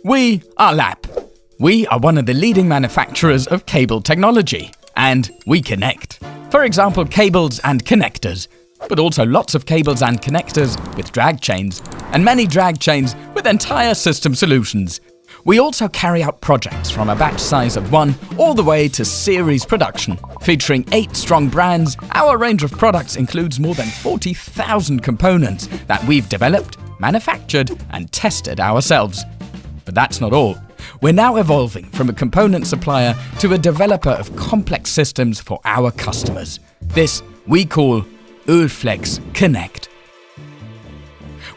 We are Lapp. We are one of the leading manufacturers of cable technology, and we connect. For example, cables and connectors, but also lots of cables and connectors with drag chains, and many drag chains with entire system solutions. We also carry out projects from a batch size of 1 all the way to series production. Featuring 8 strong brands, our range of products includes more than 40,000 components that we've developed, manufactured and tested ourselves. But that's not all. We're now evolving from a component supplier to a developer of complex systems for our customers. This we call ÖLFLEX CONNECT.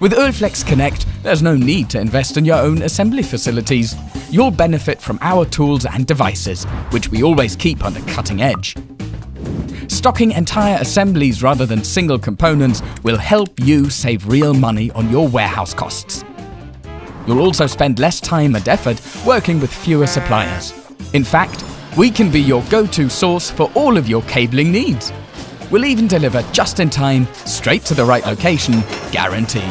With ÖLFLEX CONNECT, there's no need to invest in your own assembly facilities. You'll benefit from our tools and devices, which we always keep on the cutting edge. Stocking entire assemblies rather than single components will help you save real money on your warehouse costs. You'll also spend less time and effort working with fewer suppliers. In fact, we can be your go-to source for all of your cabling needs. We'll even deliver just in time, straight to the right location, guaranteed.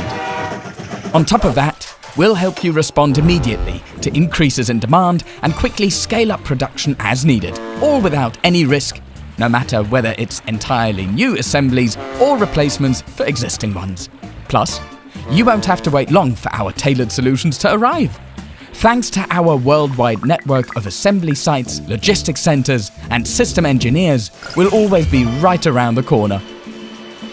On top of that, we'll help you respond immediately to increases in demand and quickly scale up production as needed, all without any risk, no matter whether it's entirely new assemblies or replacements for existing ones. Plus, you won't have to wait long for our tailored solutions to arrive. Thanks to our worldwide network of assembly sites, logistics centers, and system engineers, we'll always be right around the corner.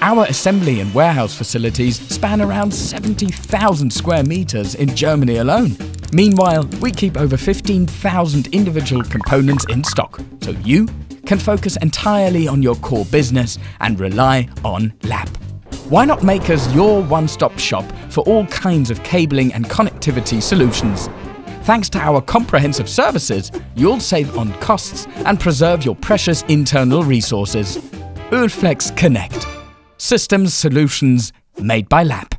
Our assembly and warehouse facilities span around 70,000 square meters in Germany alone. Meanwhile, we keep over 15,000 individual components in stock, so you can focus entirely on your core business and rely on Lapp. Why not make us your one-stop shop for all kinds of cabling and connectivity solutions? Thanks to our comprehensive services, you'll save on costs and preserve your precious internal resources. ÖLFLEX CONNECT. Systems solutions made by Lapp.